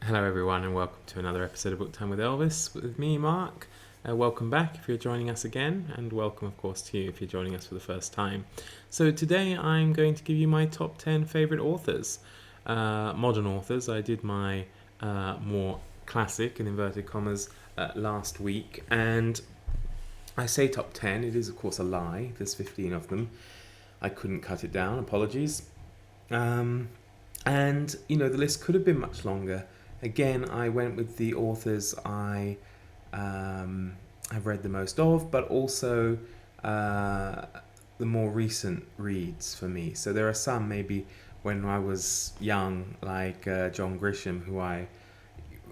Hello everyone and welcome to another episode of Book Time with Elvis with me, Mark. Welcome back if you're joining us again, and welcome of course to you if you're joining us for the first time. So today I'm going to give you my top 10 favourite authors, modern authors. I did my more classic, in inverted commas, last week, and I say top 10, it is of course a lie, there's 15 of them. I couldn't cut it down, apologies. And the list could have been much longer. Again, I went with the authors I have read the most of, but also the more recent reads for me. So there are some maybe when I was young, like John Grisham, who I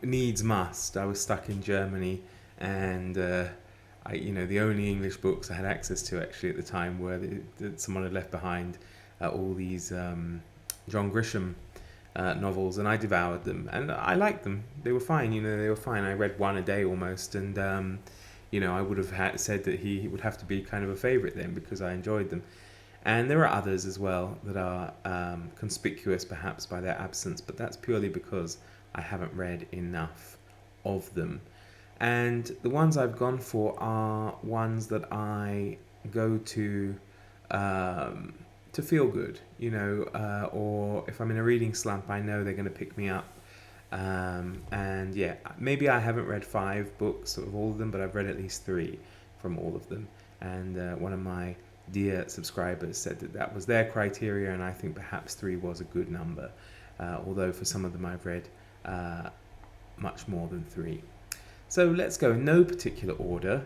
needs must. I was stuck in Germany, and the only English books I had access to actually at the time were that someone had left behind all these John Grisham novels, and I devoured them, and I liked them. They were fine, they were fine. I read one a day almost, and I would have said that he would have to be kind of a favourite then because I enjoyed them. And there are others as well that are conspicuous perhaps by their absence, but that's purely because I haven't read enough of them. And the ones I've gone for are ones that I go to feel good, or if I'm in a reading slump, I know they're going to pick me up. And yeah, maybe I haven't read 5 books of all of them, but I've read at least 3 from all of them. And one of my dear subscribers said that was their criteria, and I think perhaps 3 was a good number, although for some of them I've read much more than 3. So let's go in no particular order.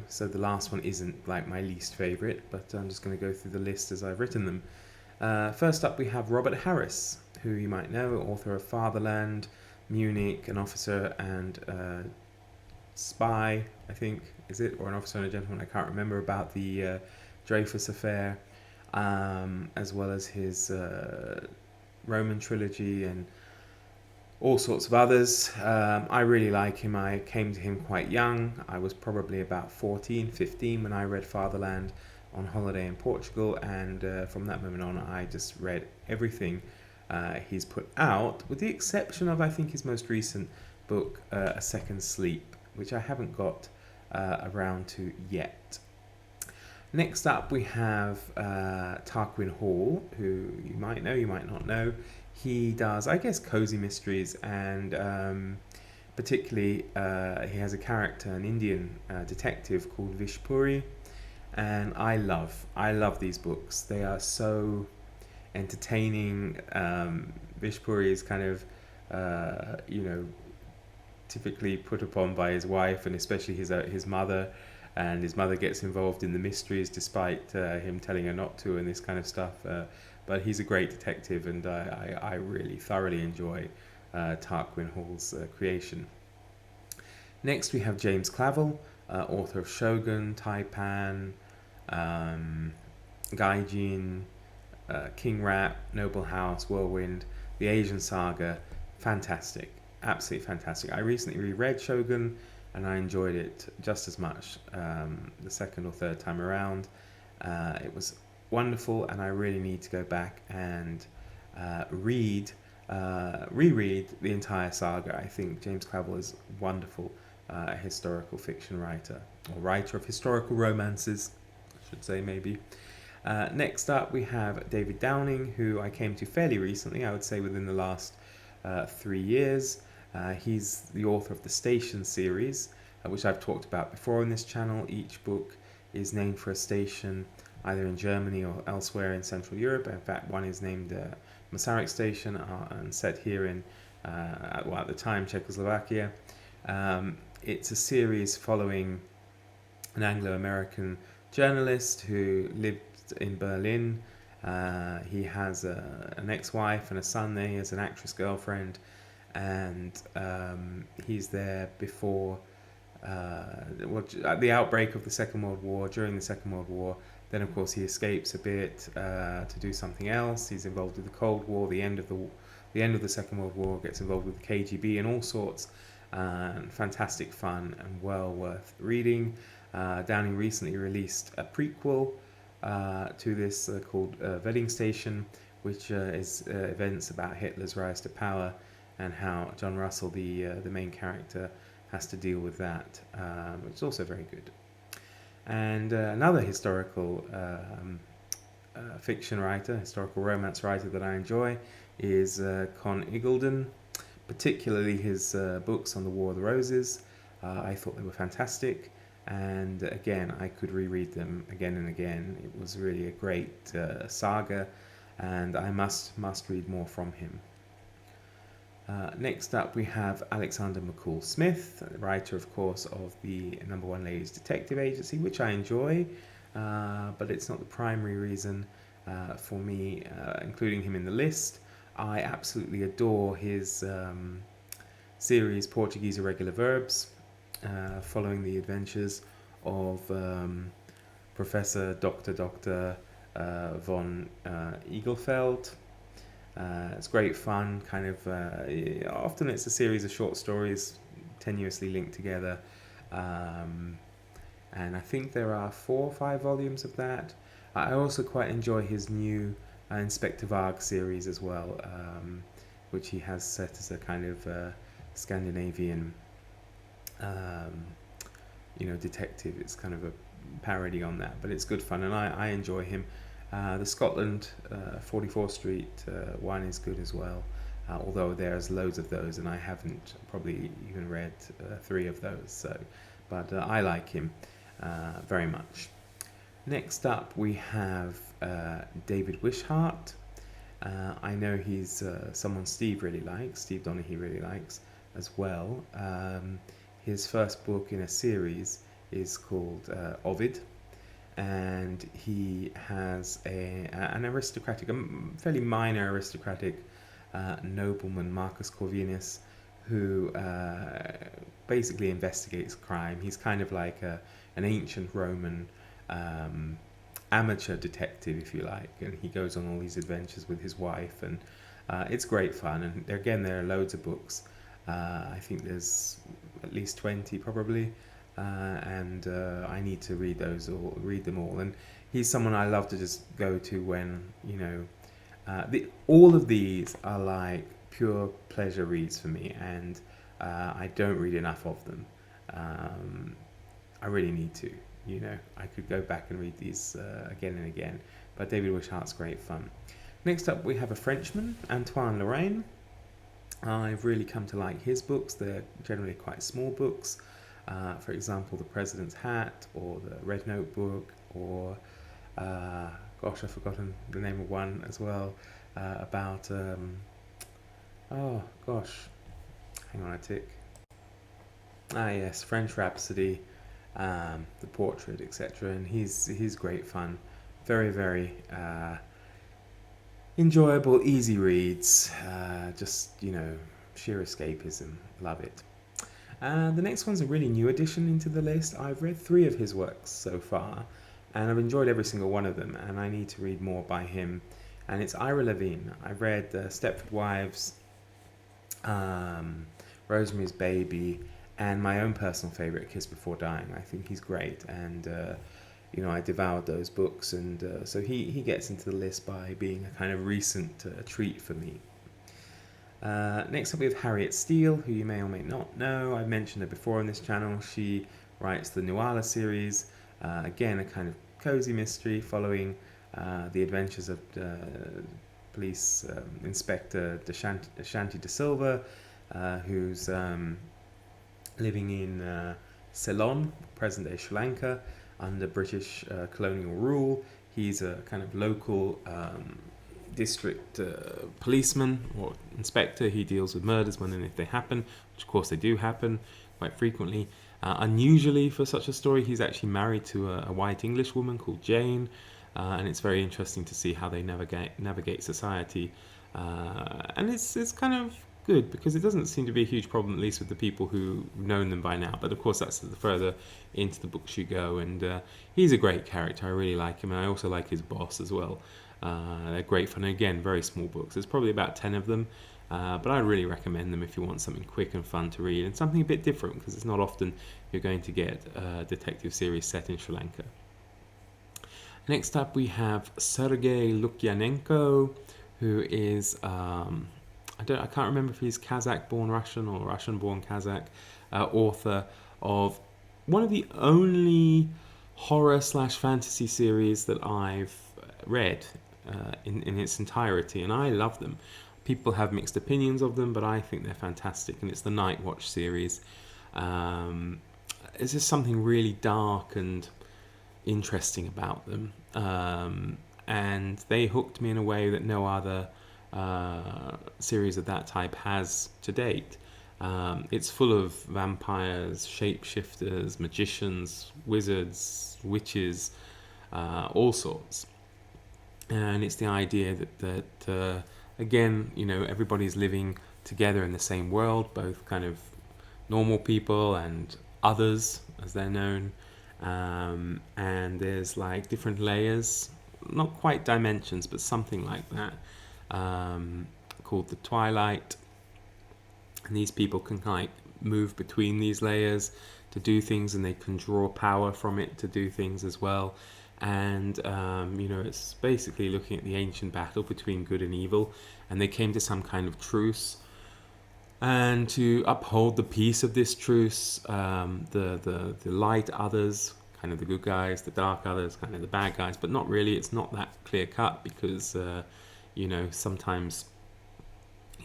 So the last one isn't like my least favourite, but I'm just going to go through the list as I've written them. First up we have Robert Harris, who you might know, author of Fatherland, Munich, An Officer and Spy, I think, is it? Or An Officer and a Gentleman, I can't remember, about the Dreyfus affair, as well as his Roman trilogy and all sorts of others. I really like him. I came to him quite young. I was probably about 14, 15 when I read Fatherland on holiday in Portugal, and from that moment on I just read everything he's put out, with the exception of, I think, his most recent book, A Second Sleep, which I haven't got around to yet. Next up we have Tarquin Hall, who you might know, you might not know. He does, I guess, cozy mysteries, and particularly he has a character, an Indian detective called Vishpuri, and I love these books. They are so entertaining. Vishpuri is kind of, typically put upon by his wife, and especially his mother, and his mother gets involved in the mysteries despite him telling her not to, and this kind of stuff. But he's a great detective, and I really thoroughly enjoy Tarquin Hall's creation. Next we have James Clavell, author of Shogun, Taipan, Gaijin, King Rat, Noble House, Whirlwind, The Asian Saga. Fantastic, absolutely fantastic. I recently reread Shogun, and I enjoyed it just as much the second or third time around. It was wonderful, and I really need to go back and reread the entire saga. I think James Clavell is wonderful, a historical fiction writer, or writer of historical romances, I should say, maybe. Next up we have David Downing, who I came to fairly recently, I would say within the last 3 years. He's the author of the Station series, which I've talked about before on this channel. Each book is named for a station either in Germany or elsewhere in Central Europe. In fact, one is named Masaryk Station and set here in, at the time, Czechoslovakia. It's a series following an Anglo-American journalist who lived in Berlin. He has an ex-wife and a son there. He has an actress girlfriend, and he's there before at the outbreak of the Second World War, during the Second World War. Then, of course, he escapes a bit to do something else. He's involved with the Cold War, the end of the Second World War, gets involved with the KGB and all sorts. Fantastic fun and well worth reading. Downing recently released a prequel to this called Wedding Station, which is events about Hitler's rise to power and how John Russell, the main character, has to deal with that, which is also very good. And another historical fiction writer, historical romance writer that I enjoy is Con Eagleton, particularly his books on the War of the Roses. I thought they were fantastic, and again, I could reread them again and again. It was really a great saga, and I must read more from him. Next up, we have Alexander McCall Smith, writer, of course, of the No. 1 Ladies Detective Agency, which I enjoy, but it's not the primary reason for me including him in the list. I absolutely adore his series Portuguese Irregular Verbs, following the adventures of Professor Dr. von Eaglefeld. It's great fun, kind of, often it's a series of short stories tenuously linked together, and I think there are 4 or 5 volumes of that. I also quite enjoy his new Inspector Varg series as well, which he has set as a kind of Scandinavian detective. It's kind of a parody on that, but it's good fun, and I enjoy him. The Scotland 44th Street one is good as well, although there's loads of those, and I haven't probably even read 3 of those. But I like him very much. Next up, we have David Wishart. I know he's someone Steve Donaghy really likes as well. His first book in a series is called Ovid, and he has an aristocratic, a fairly minor aristocratic nobleman, Marcus Corvinus, who basically investigates crime. He's kind of like an ancient Roman amateur detective, if you like, and he goes on all these adventures with his wife, and it's great fun. And again, there are loads of books. I think there's at least 20 probably, and I need to read them all. And he's someone I love to just go to when all of these are like pure pleasure reads for me, and I don't read enough of them. I really need to. I could go back and read these again and again, but David Wishart's great fun. Next up, we have a Frenchman, Antoine Lorraine. I've really come to like his books. They're generally quite small books. For example, The President's Hat, or The Red Notebook, or I've forgotten the name of one as well, about hang on a tick. Yes, French Rhapsody, The Portrait, etc. And he's great fun. Very, very enjoyable, easy reads. Just sheer escapism. Love it. The next one's a really new addition into the list. I've read 3 of his works so far, and I've enjoyed every single one of them, and I need to read more by him. And it's Ira Levine. I've read Stepford Wives, Rosemary's Baby, and my own personal favourite, Kiss Before Dying. I think he's great, and I devoured those books, and so he gets into the list by being a kind of recent treat for me. Next up, we have Harriet Steele, who you may or may not know. I've mentioned her before on this channel. She writes the Nuala series, again a kind of cozy mystery following the adventures of police inspector Shanti De Silva, who's living in Ceylon, present-day Sri Lanka, under British colonial rule. He's a kind of local district policeman or inspector. He deals with murders when and if they happen, which of course they do happen quite frequently. Unusually for such a story, he's actually married to a white English woman called Jane, and it's very interesting to see how they navigate society. And it's kind of good, because it doesn't seem to be a huge problem, at least with the people who've known them by now. But of course, that's the further into the books you go, and he's a great character. I really like him, and I also like his boss as well. They're great fun. Again, very small books. There's probably about 10 of them, but I really recommend them if you want something quick and fun to read, and something a bit different, because it's not often you're going to get a detective series set in Sri Lanka. Next up, we have Sergei Lukyanko, who is I can't remember if he's Kazakh-born Russian or Russian-born Kazakh, author of one of the only horror/fantasy series that I've read in its entirety, and I love them. People have mixed opinions of them, but I think they're fantastic, and it's the Night Watch series. It's just something really dark and interesting about them, and they hooked me in a way that no other series of that type has to date. It's full of vampires, shapeshifters, magicians, wizards, witches, all sorts. And it's the idea that again, everybody's living together in the same world, both kind of normal people and others, as they're known. And there's like different layers, not quite dimensions, but something like that, called the Twilight. And these people can like move between these layers to do things, and they can draw power from it to do things as well. And it's basically looking at the ancient battle between good and evil, and they came to some kind of truce. And to uphold the peace of this truce, the light others, kind of the good guys, the dark others, kind of the bad guys, but not really. It's not that clear cut because sometimes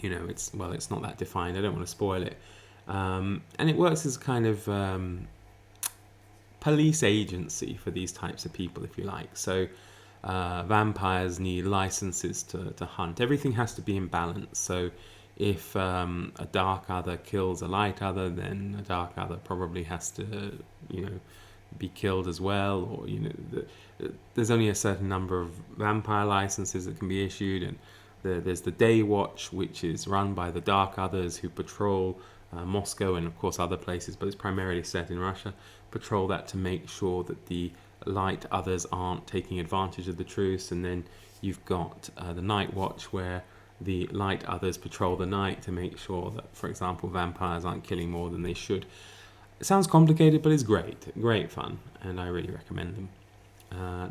it's not that defined. I don't want to spoil it. And it works as a kind of police agency for these types of people, if you like. So vampires need licenses to hunt. Everything has to be in balance. So if a dark other kills a light other, then a dark other probably has to, be killed as well. Or there's only a certain number of vampire licenses that can be issued, and there's the Day Watch, which is run by the dark others who patrol Moscow and of course other places, but it's primarily set in Russia. Patrol that to make sure that the light others aren't taking advantage of the truce. And then you've got the Night Watch, where the light others patrol the night to make sure that, for example, vampires aren't killing more than they should. It sounds complicated, but it's great fun, and I really recommend them.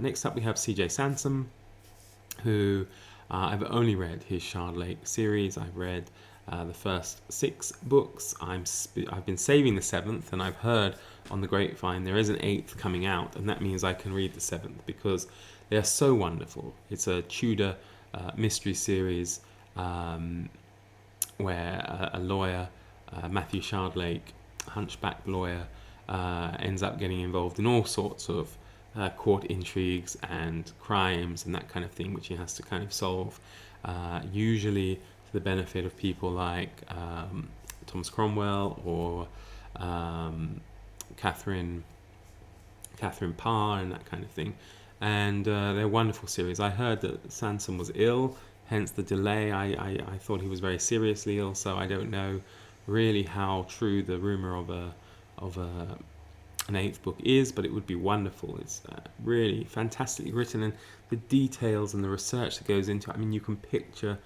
Next up we have CJ Sansom, who I've only read his Shard Lake series. I've read the first 6 books. I've been saving the 7th, and I've heard on the grapevine there is an 8th coming out, and that means I can read the 7th because they are so wonderful. It's a Tudor mystery series where a lawyer, Matthew Shardlake, hunchback lawyer, ends up getting involved in all sorts of court intrigues and crimes and that kind of thing, which he has to kind of solve, usually to the benefit of people like Thomas Cromwell or Catherine Parr and that kind of thing. And they're a wonderful series. I heard that Sansom was ill, hence the delay. I thought he was very seriously ill, so I don't know really how true the rumor of an 8th book is, but it would be wonderful. It's really fantastically written, and the details and the research that goes into it. I mean, you can picture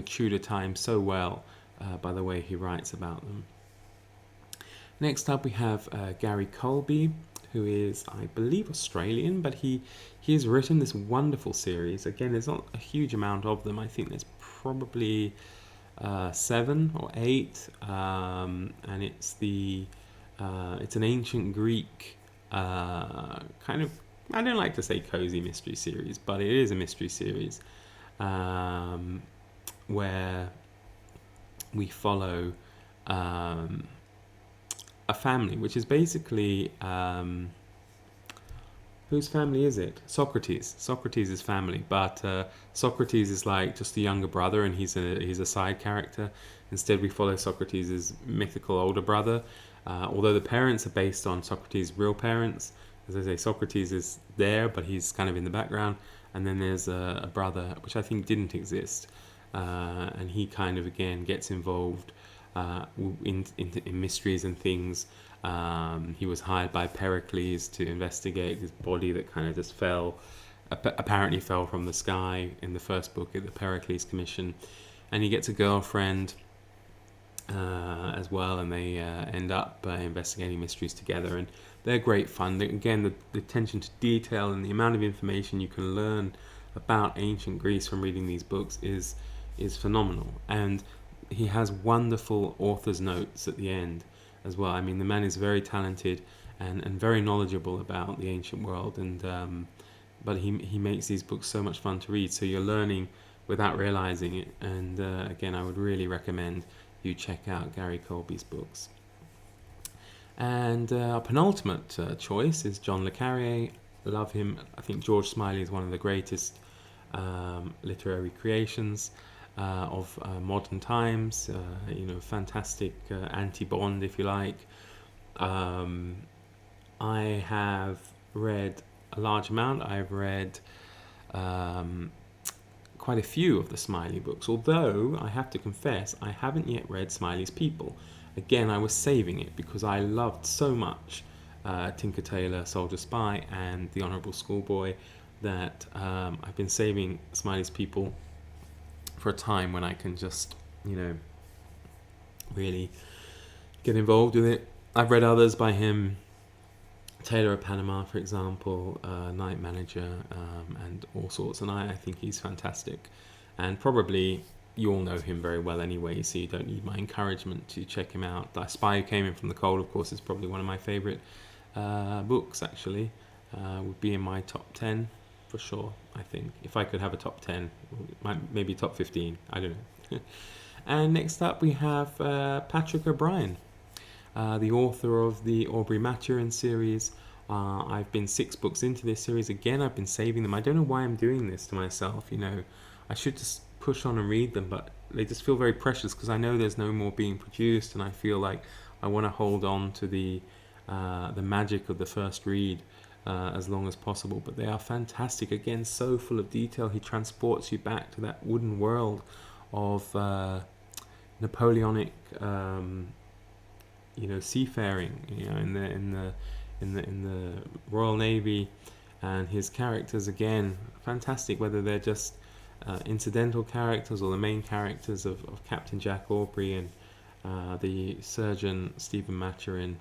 Tudor times so well by the way he writes about them. Next up we have Gary Colby, who is, I believe, Australian, but he has written this wonderful series. Again, there's not a huge amount of them. I think there's probably 7 or 8, and it's an ancient Greek kind of, I don't like to say cozy mystery series, but it is a mystery series where we follow a family, which is basically whose family is it? Socrates' family, but Socrates is like just the younger brother, and he's a side character. Instead, we follow Socrates' mythical older brother, although the parents are based on Socrates' real parents. As I say, Socrates is there, but he's kind of in the background. And then there's a brother, which I think didn't exist, and he kind of again gets involved in mysteries and things. He was hired by Pericles to investigate this body that kind of just apparently fell from the sky in the first book at the Pericles Commission, and he gets a girlfriend as well, and they end up investigating mysteries together, and they're great fun. Again, the attention to detail and the amount of information you can learn about ancient Greece from reading these books is phenomenal. And he has wonderful author's notes at the end as well. I mean, the man is very talented and very knowledgeable about the ancient world, and but he makes these books so much fun to read, so you're learning without realizing it. And again, I would really recommend you check out Gary Colby's books. And our penultimate choice is John le Carré. Love him. I think George Smiley is one of the greatest literary creations of modern times. Fantastic anti-Bond, if you like. I have read a large amount. I've read quite a few of the Smiley books, although I have to confess I haven't yet read Smiley's People. Again, I was saving it because I loved so much Tinker Tailor Soldier Spy and The Honourable Schoolboy that I've been saving Smiley's People for a time when I can just, really get involved with it. I've read others by him, Taylor of Panama, for example, Night Manager, and all sorts, and I think he's fantastic. And probably you all know him very well anyway, so you don't need my encouragement to check him out. The Spy Who Came In From the Cold, of course, is probably one of my favourite books, actually. Would be in my top 10 for sure, I think. If I could have a top 10, maybe top 15, I don't know. And next up we have Patrick O'Brien, the author of the Aubrey Maturin series. I've been 6 books into this series. Again, I've been saving them. I don't know why I'm doing this to myself. I should just push on and read them, but they just feel very precious because I know there's no more being produced, and I feel like I want to hold on to the magic of the first read as long as possible. But they are fantastic. Again, so full of detail. He transports you back to that wooden world of Napoleonic seafaring, in the Royal Navy, and his characters, again, fantastic, whether they're just incidental characters or the main characters of Captain Jack Aubrey and the surgeon Stephen Maturin.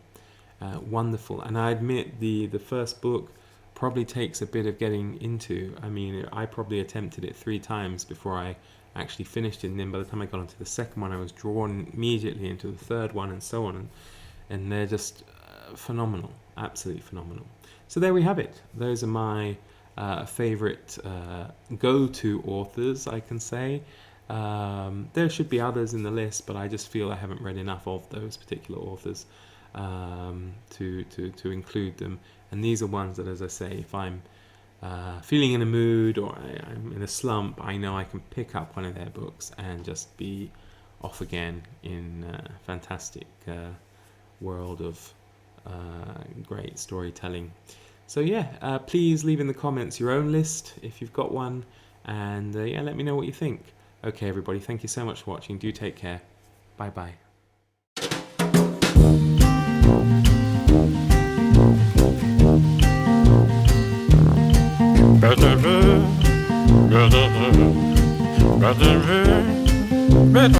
Wonderful. And I admit the first book probably takes a bit of getting into. I mean, I probably attempted it 3 times before I actually finished it, and then by the time I got onto the second one I was drawn immediately into the third one, and so on, and they're just phenomenal, absolutely phenomenal. So there we have it. Those are my favorite go-to authors, I can say. There should be others in the list, but I just feel I haven't read enough of those particular authors to include them. And these are ones that, as I say, if I'm feeling in a mood or I'm in a slump, I know I can pick up one of their books and just be off again in a fantastic world of great storytelling. So yeah, please leave in the comments your own list if you've got one, and let me know what you think. Okay, everybody, thank you so much for watching. Do take care. Bye bye. Better